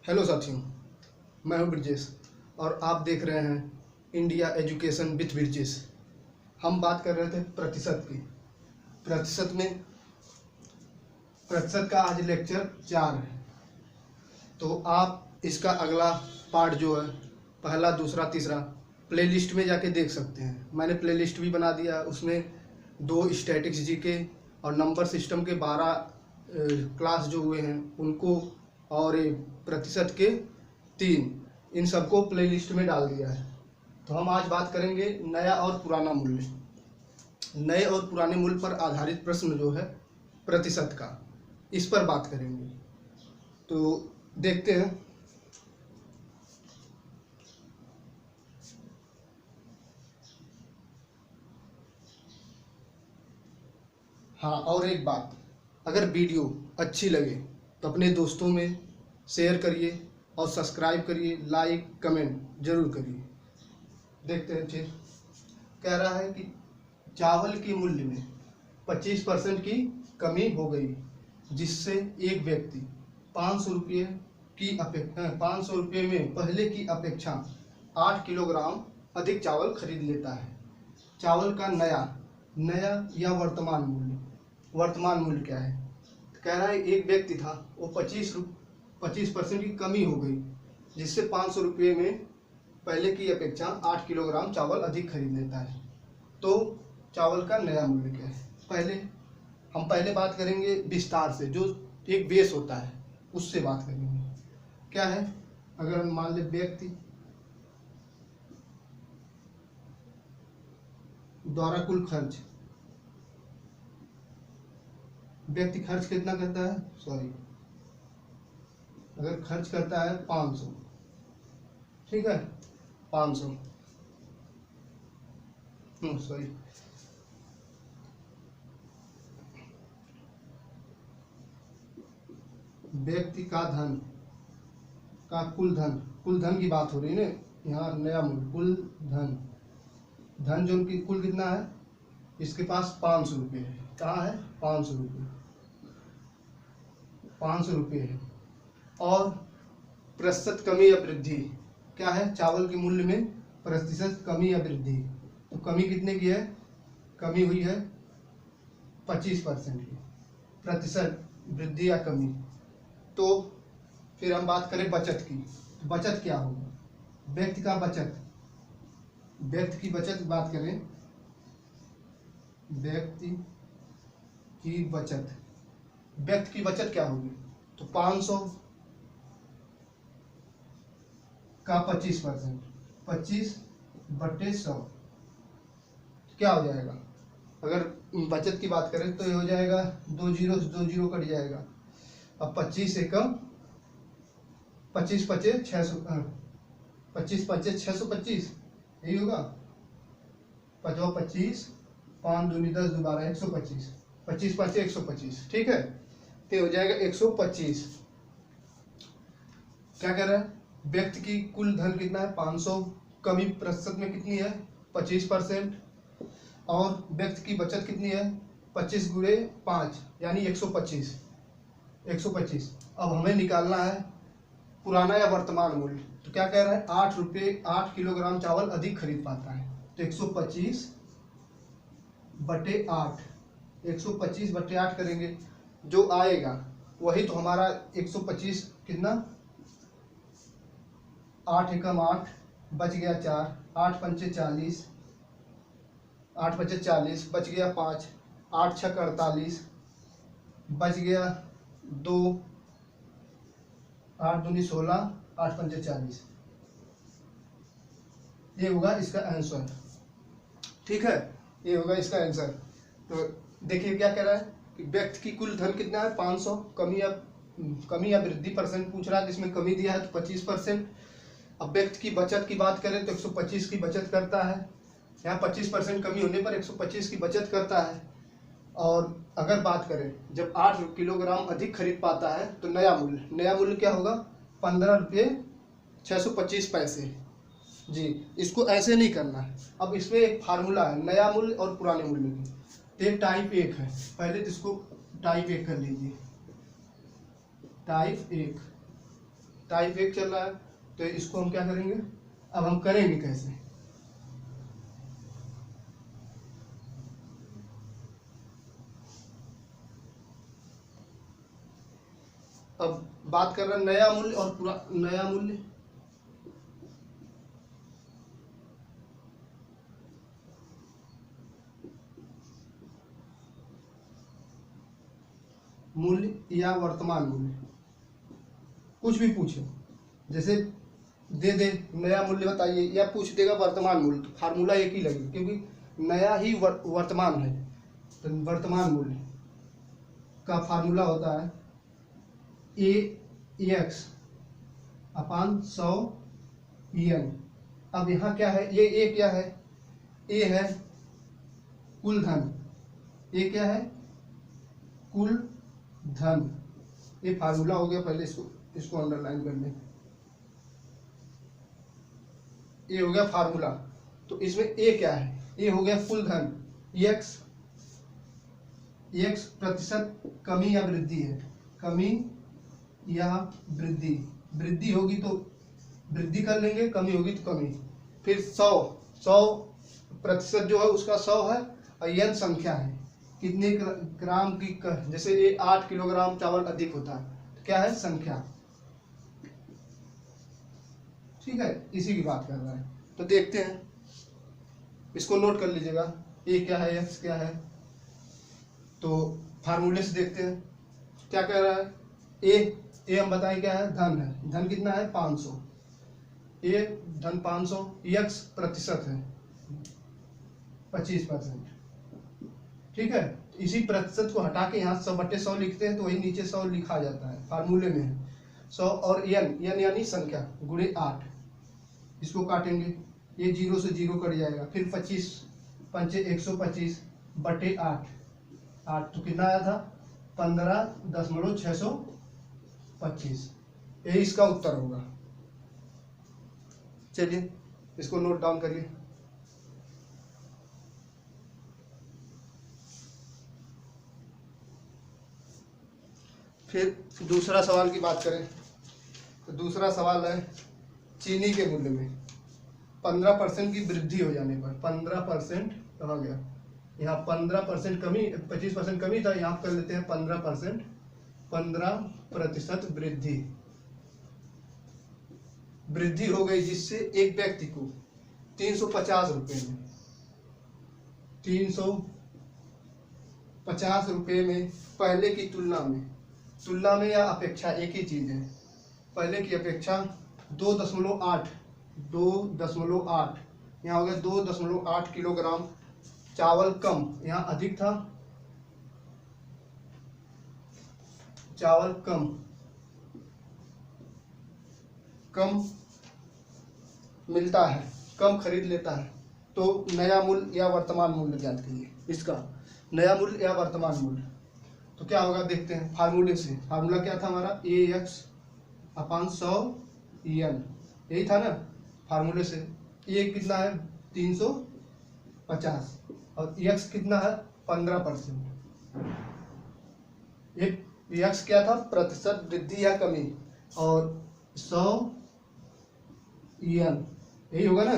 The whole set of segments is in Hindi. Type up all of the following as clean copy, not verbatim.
हेलो साथियों, मैं हूं ब्रिजेश और आप देख रहे हैं इंडिया एजुकेशन विथ ब्रिजेश। हम बात कर रहे थे प्रतिशत की। प्रतिशत का आज लेक्चर 4 है। तो आप इसका अगला पार्ट जो है, पहला, दूसरा, तीसरा, प्लेलिस्ट में जाके देख सकते हैं। मैंने प्लेलिस्ट भी बना दिया। उसमें 2 स्टैटिक्स जीके और नंबर सिस्टम के 12 क्लास जो हुए हैं उनको, और प्रतिशत के 3, इन सबको प्लेलिस्ट में डाल दिया है। तो हम आज बात करेंगे नया और पुराना मूल्य। नए और पुराने मूल्य पर आधारित प्रश्न जो है प्रतिशत का, इस पर बात करेंगे। तो देखते हैं। हाँ, और एक बात, अगर वीडियो अच्छी लगे तो अपने दोस्तों में शेयर करिए और सब्सक्राइब करिए, लाइक कमेंट जरूर करिए। देखते हैं। फिर कह रहा है कि चावल के मूल्य में 25% की कमी हो गई, जिससे एक व्यक्ति 500 रुपये की अपेक्षा 500 रुपये में पहले की अपेक्षा 8 किलोग्राम अधिक चावल खरीद लेता है। चावल का नया या वर्तमान मूल्य क्या है? कह रहा है एक व्यक्ति था, वो 25% की कमी हो गई, जिससे 500 रुपये में पहले की अपेक्षा 8 किलोग्राम चावल अधिक खरीद लेता है। तो चावल का नया मूल्य क्या है? हम पहले बात करेंगे विस्तार से, जो एक बेस होता है उससे बात करेंगे। क्या है? अगर हम मान ले व्यक्ति द्वारा कुल खर्च, व्यक्ति खर्च कितना करता है? अगर खर्च करता है 500, ठीक है, 500, व्यक्ति का धन का कुल धन की बात हो रही है ना, यहाँ नया मूल्य कुल धन जो उनकी कुल कितना है, इसके पास 500 रुपये है। कहाँ है? 500 रुपये है। और प्रतिशत कमी या वृद्धि क्या है? चावल के मूल्य में प्रतिशत कमी या वृद्धि। तो कमी कितने की है? कमी हुई है 25% की। प्रतिशत वृद्धि या कमी। तो फिर हम बात करें बचत की। बचत क्या होगा? व्यक्ति की बचत बात करें, व्यक्ति की बचत क्या होगी? तो 500 का 25%, 25/100 क्या हो जाएगा? अगर बचत की बात करें तो ये हो जाएगा 2 जीरो से 2 जीरो कट जाएगा। अब 25 एकम 25 पचे 625 यही होगा। 25, 5 दूनी 10, दोबारा 125, 25 पचे 125, ठीक है। तो हो जाएगा 125। क्या कह रहा है? व्यक्ति की कुल धन कितना है? 500। कमी प्रतिशत में कितनी है? 25%। और व्यक्ति की बचत कितनी है? 25 गुणे 5 यानी 125। अब हमें निकालना है पुराना या वर्तमान मूल्य। तो क्या कह रहा है? 8 किलोग्राम चावल अधिक खरीद पाता है। तो 125/8, 125/8 करेंगे, जो आएगा वही तो हमारा 125 कितना, 8 एकम 8, बच गया 4, 8 पंचे 40, 8 पंचे 40, बच गया 5, 8 छक 48, बच गया 2, 8 दूनी 16, 8 पंचे 40। ये होगा इसका आंसर, ठीक है। ये होगा इसका आंसर। तो देखिए क्या कह रहा है कि व्यक्ति की कुल धन कितना है? 500। कमी या वृद्धि परसेंट पूछ रहा है, जिसमें कमी दिया है तो 25%। अब व्यक्ति की बचत की बात करें तो 125 की बचत करता है। यहाँ 25% कमी होने पर 125 की बचत करता है। और अगर बात करें जब 8 किलोग्राम अधिक खरीद पाता है तो नया मूल्य क्या होगा? 15 रुपये 625 पैसे। जी, इसको ऐसे नहीं करना है। अब इसमें एक फार्मूला है नया मूल्य और पुराने मूल्य की। तो ये टाइप 1 है। पहले इसको टाइप 1 कर लीजिए। टाइप टाइप 1 चल रहा है, तो इसको हम क्या करेंगे, अब हम करेंगे कैसे। अब बात कर रहे हैं नया मूल्य और पूरा नया मूल्य। मूल्य या वर्तमान मूल्य, कुछ भी पूछे, जैसे दे दे नया मूल्य बताइए या पूछ देगा वर्तमान मूल्य, तो फार्मूला एक ही लगेगा क्योंकि नया ही वर्तमान है। तो वर्तमान मूल्य का फार्मूला होता है ए एक्स अपान 100 अब यहाँ क्या है, ये ए क्या है, ए है कुल धन, ए क्या है कुल धन। ये फार्मूला हो गया, पहले इसको अंडरलाइन कर लें, ये हो गया फार्मूला। तो इसमें ए क्या है, ए हो गया कुल धन, एक्स प्रतिशत कमी या वृद्धि है, कमी या वृद्धि, वृद्धि होगी तो वृद्धि कर लेंगे, कमी होगी तो कमी। फिर 100 प्रतिशत जो है उसका 100 है, और यन संख्या है कितने ग्राम की, जैसे ये 8 किलोग्राम चावल अधिक होता है, तो क्या है संख्या, ठीक है, इसी की बात कर रहा है। तो देखते हैं, इसको नोट कर लीजिएगा, ए क्या है एक्स क्या है। तो फार्मूले से देखते हैं क्या कह रहा है, ए हम बताएं क्या है, धन है, धन कितना है 500, ए धन 500, एक्स प्रतिशत है 25%, ठीक है। इसी प्रतिशत को हटा के यहाँ 100/100 लिखते हैं, तो वही नीचे 100 लिखा जाता है, फार्मूले में है 100, और यन यानी संख्या गुणे 8, इसको काटेंगे, ये 0 से 0 कट जाएगा, फिर 25 पंचे 125/8, 8 तो कितना आया था 15.625, यही इसका उत्तर होगा। चलिए इसको नोट डाउन करिए। फिर दूसरा सवाल की बात करें, तो दूसरा सवाल है चीनी के मूल्य में 15% की वृद्धि हो जाने पर, 15% कहाँ गया, यहाँ 15% कमी, 25% कमी था, यहाँ कर लेते हैं 15%, 15% वृद्धि हो गई, जिससे एक व्यक्ति को 350 रुपये में, 350 रुपये में पहले की तुलना में या अपेक्षा एक ही चीज है, पहले की अपेक्षा 2.8 यहाँ हो गया 2.8 किलोग्राम चावल कम, यहाँ अधिक था, चावल कम मिलता है, कम खरीद लेता है। तो नया मूल्य या वर्तमान मूल्य ज्ञात कीजिए, इसका नया मूल्य या वर्तमान मूल्य। तो क्या होगा देखते हैं फार्मूले से, फार्मूला क्या था हमारा, ए एक्स अपान 100 यही था ना फार्मूले से। ए कितना है 350 और एक्स कितना है 15%। एक्स क्या था प्रतिशत वृद्धि या कमी, और 100 यही होगा ना।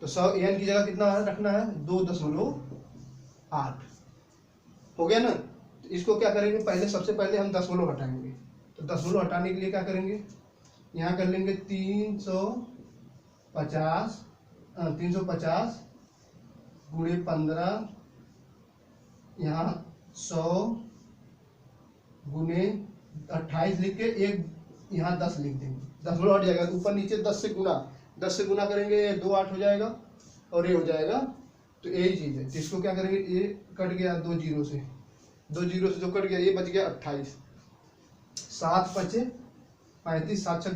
तो 100 की जगह कितना रखना है 2.8 हो गया ना। तो इसको क्या करेंगे, पहले सबसे पहले हम दशमलव हटाएंगे। तो दशमलव हटाने के लिए क्या करेंगे, यहाँ कर लेंगे 350 गुणे 15, यहाँ 100 गुणे 28 लिख के एक यहाँ 10 लिख देंगे, दशमलव हट जाएगा, ऊपर नीचे 10 से गुना करेंगे, 2 8 हो जाएगा और ये हो जाएगा। तो यही चीज़ है, इसको क्या करेंगे, ये कट गया 2 जीरो से जो कट गया, ये बच गया 28, 7 5 35, 7 6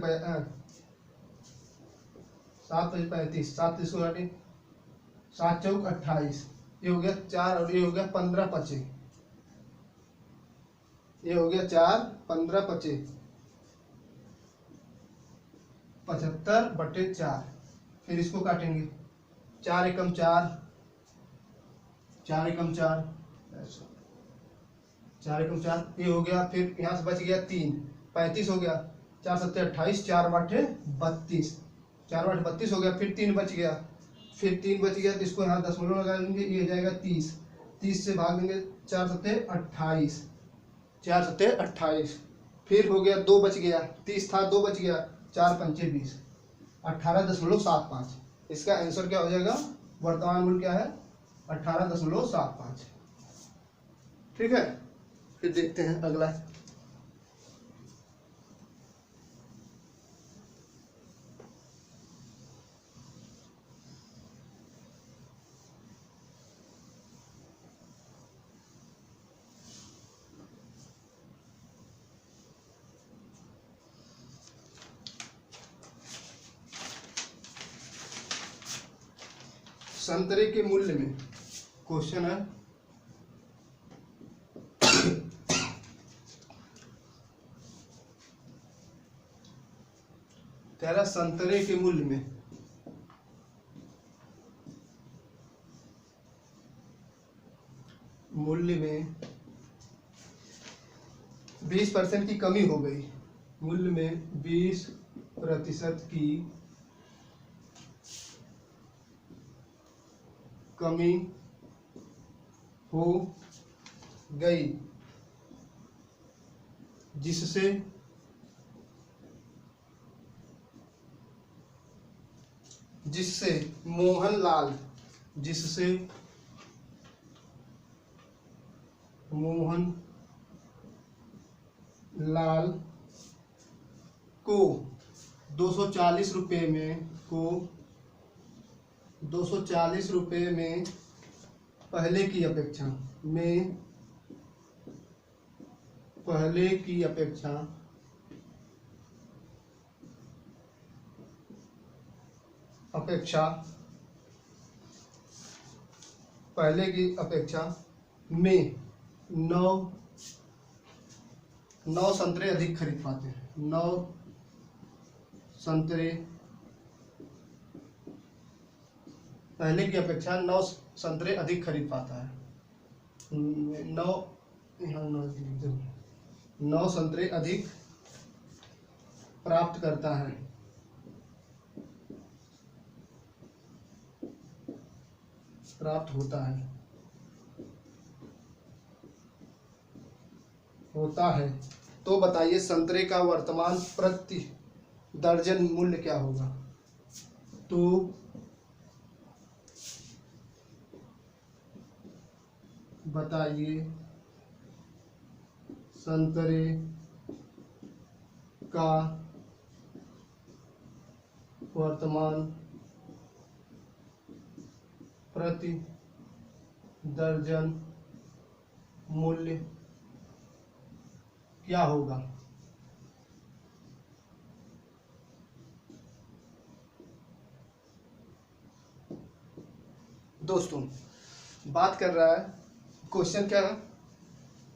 7 5 35, 7 इसको हटे, 7 चौक 28, ये हो गया 4 और ये हो गया 15 5, ये हो गया 4 15 5 75/4। फिर इसको काटेंगे, 4 एकम 4, 4 एकम 4, 4 एकम 4, ये हो गया। फिर यहाँ से बच गया 3, 35 हो गया, 4 सत्ते 28, 4 आठे 32, 4 आठ 32 हो गया। फिर 3 बच गया, तो इसको यहाँ दशमलव लगा देंगे, ये हो जाएगा 30, 30 से भाग देंगे, 4 सत्ते 28, 4 सत्ते 28। फिर हो गया 2 बच गया, 30 था 2 बच गया, 4 पंचे 20, 18.75। इसका आंसर क्या हो जाएगा, वर्तमान मूल्य क्या है 18.75। ठीक है, फिर देखते हैं अगला। संतरे के मूल्य में क्वेश्चन है, कह रहा संतरे के मूल्य में मूल्य में 20% की कमी हो गई, मूल्य में 20% की कमी हो गई, जिससे मोहनलाल को 240 रुपये में पहले की अपेक्षा में 9 संतरे अधिक खरीद पाते हैं, 9 संतरे पहले की अपेक्षा 9 संतरे अधिक खरीद पाता है, 9 संतरे अधिक प्राप्त करता है, प्राप्त होता है। तो बताइए संतरे का वर्तमान प्रति दर्जन मूल्य क्या होगा। तो बताइए संतरे का वर्तमान प्रति दर्जन मूल्य क्या होगा। दोस्तों बात कर रहा है, क्वेश्चन क्या है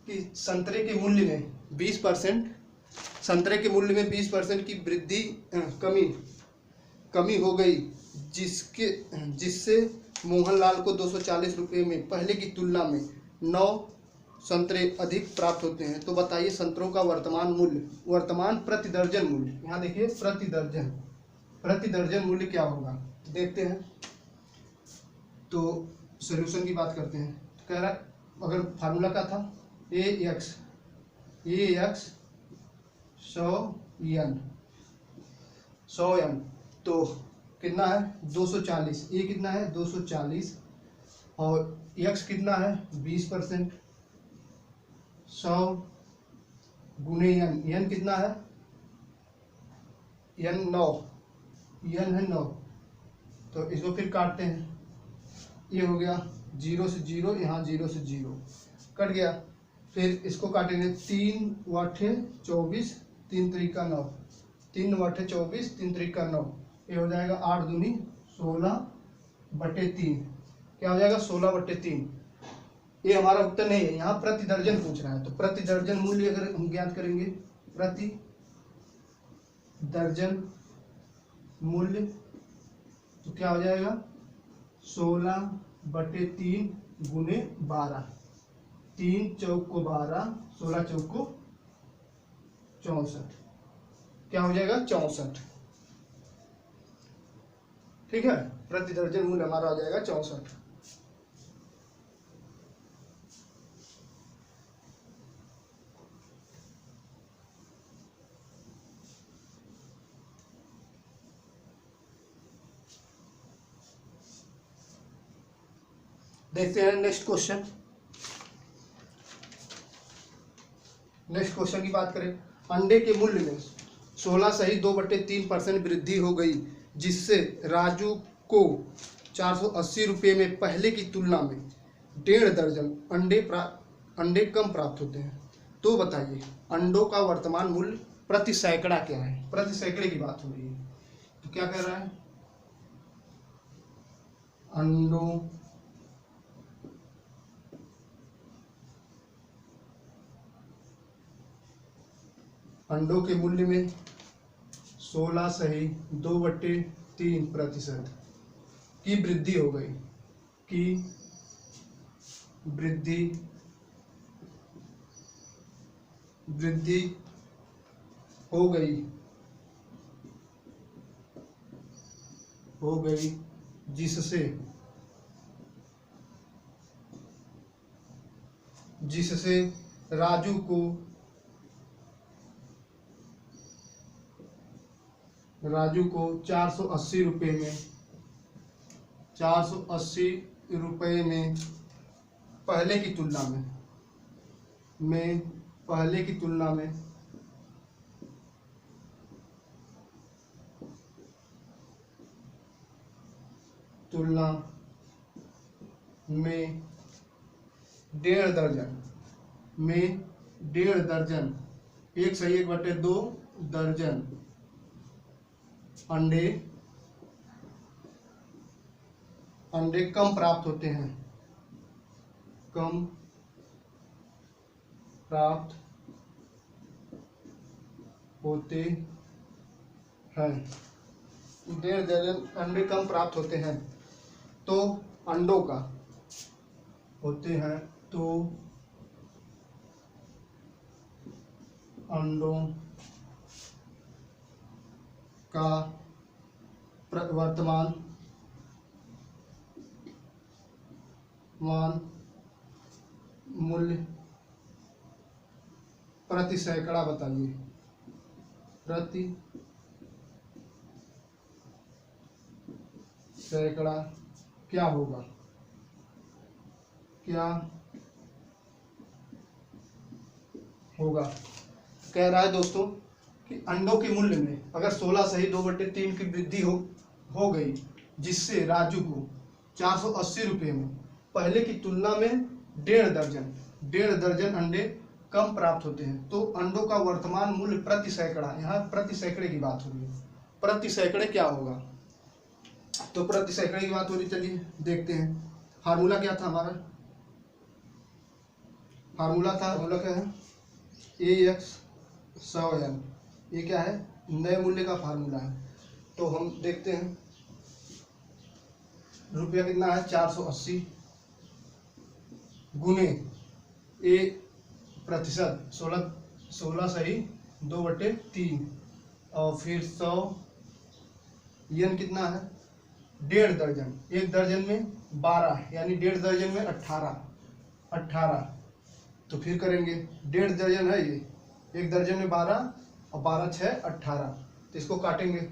कि संतरे के मूल्य में 20%, संतरे के मूल्य में 20% की वृद्धि कमी हो गई, जिससे मोहनलाल को 240 रुपये में पहले की तुलना में 9 संतरे अधिक प्राप्त होते हैं। तो बताइए संतरों का वर्तमान प्रति दर्जन मूल्य, यहाँ देखिए प्रति दर्जन मूल्य क्या होगा, देखते हैं। तो सॉल्यूशन की बात करते हैं। कह रहा अगर फार्मूला का था AX 100 n, तो कितना है 240, ये कितना है 240, और x कितना है 20%, 100 गुने n कितना है n है 9, तो इसको फिर काटते हैं, ये हो गया 0 से 0, यहाँ 0 से 0 कट गया। फिर इसको काटेंगे 3 वाठे 24, 3 त्रिका 9, 3 वाठे 24, 3 त्रिका 9, ये हो जाएगा 8 दूनी 16/3, क्या हो जाएगा 16/3। ये हमारा उत्तर नहीं है, यहाँ प्रति दर्जन पूछ रहा है। तो प्रति दर्जन मूल्य अगर हम ज्ञात करेंगे, प्रति दर्जन मूल्य तो क्या हो जाएगा 16/3 गुने 12, 3 चौक को 12, 16 चौक को 64, क्या हो जाएगा 64। ठीक है, प्रति दर्जन मूल्य हमारा हो जाएगा 64। देखते हैं नेक्स्ट क्वेश्चन। नेक्स्ट क्वेश्चन की बात करें, अंडे के मूल्य में 16 सही 2/3% वृद्धि हो गई, जिससे राजू को 480 रुपये में पहले की तुलना में 1.5 दर्जन अंडे कम प्राप्त होते हैं। तो बताइए अंडों का वर्तमान मूल्य प्रति सैकड़ा क्या है। प्रति सैकड़े की बात हो रही है, तो क्या कह रहा है, अंडों के मूल्य में 16 सही 2/3% की वृद्धि हो गई, वृद्धि हो गई जिससे राजू को 480 रुपये में पहले की तुलना में तुलना में 1.5 दर्जन 1 सही 1/2 दर्जन अंडे कम प्राप्त होते हैं, डेढ़ दर्जन अंडे कम प्राप्त होते हैं। तो अंडों का वर्तमान मूल्य प्रति सैकड़ा बताइए। प्रति सैकड़ा क्या होगा, कह रहा है दोस्तों कि अंडों के मूल्य में अगर 16 सही 2/3 की वृद्धि हो गई, जिससे राजू को 480 रुपये में पहले की तुलना में 1.5 दर्जन अंडे कम प्राप्त होते हैं। तो अंडों का वर्तमान मूल्य प्रति सैकड़ा, यहाँ प्रति सैकड़े की बात हो रही है, प्रति सैकड़े क्या होगा। तो प्रति सैकड़े की बात हो रही, चलिए देखते हैं। फार्मूला क्या था हमारा, फार्मूला क्या है, AX 100N, ये क्या है, नए मूल्य का फार्मूला है। तो हम देखते हैं रुपया कितना है 480 गुने ए प्रतिशत 16 सही 2/3 और फिर 100 यन कितना है 1.5 दर्जन, 1 दर्जन में 12 यानी 1.5 दर्जन में 18। तो फिर करेंगे 1.5 दर्जन है ये, 1 दर्जन में 12 और 12 6 18। तो इसको काटेंगे,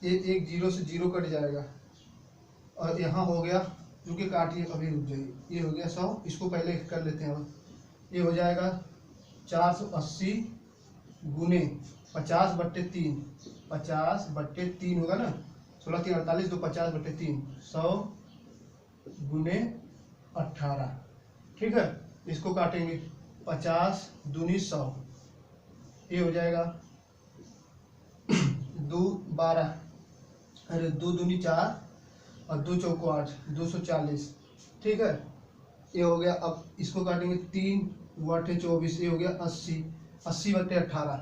ये 1 0 से 0 कट जाएगा और यहाँ हो गया, क्योंकि काटिए अभी रुक जाइए, ये हो गया 100, इसको पहले कर लेते हैं। ये हो जाएगा 480 गुने 50/3, 50/3 होगा ना, 16 3 48 2 50/3, 100 गुने 18। ठीक है, इसको काटेंगे 50 दूनी 100, ये हो जाएगा 2 12, अरे 2 दूनी 4 और 2 चौको 8, 240। ठीक है, ये हो गया। अब इसको काटेंगे 3 × 24, ये हो गया 80, 80/18।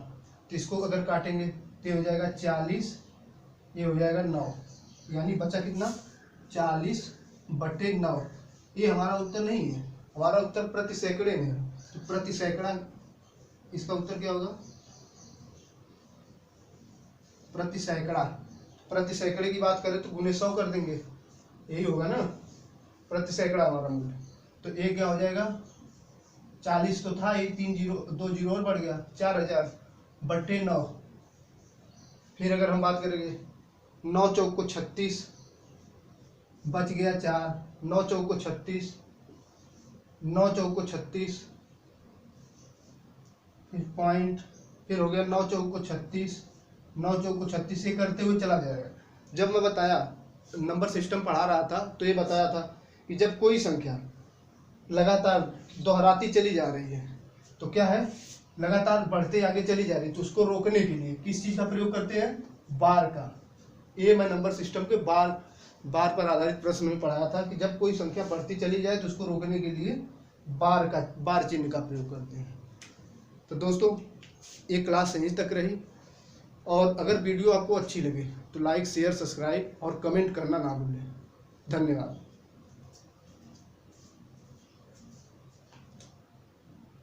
तो इसको अगर काटेंगे तो ये हो जाएगा 40, ये हो जाएगा 9, यानी बचा कितना 40/9। ये हमारा उत्तर नहीं है, हमारा उत्तर प्रति सैकड़े में है। तो प्रति सैकड़ा इसका उत्तर क्या होगा, प्रति सैकड़ा, प्रति सैकड़े की बात करें तो गुने 100 कर देंगे, यही होगा ना, प्रति सैकड़ा हमारा मूल्य। तो ये क्या हो जाएगा, 40 तो था, ये 3 जीरो 2 जीरो और बढ़ गया, 4000 बटे 9। फिर अगर हम बात करेंगे 9 चौक को 36, बच गया 4, 9 चौक को 36, 9 चौक को 36, फिर पॉइंट, फिर हो गया 9 चौक को 36, 9 चौक को 36 से करते हुए चला जाएगा। जब मैं बताया नंबर सिस्टम पढ़ा रहा था तो ये बताया था कि जब कोई संख्या लगातार दोहराती चली जा रही है तो क्या है, लगातार बढ़ते आगे चली जा रही है, तो उसको रोकने के लिए किस चीज़ का प्रयोग करते हैं, बार का। ये मैं नंबर सिस्टम के बार पर आधारित प्रश्न में पढ़ाया था कि जब कोई संख्या बढ़ती चली जाए तो उसको रोकने के लिए बार चिन्ह का प्रयोग करते हैं। तो दोस्तों ये क्लास यहीं तक रही, और अगर वीडियो आपको अच्छी लगे तो लाइक शेयर सब्सक्राइब और कमेंट करना ना भूलें। धन्यवाद।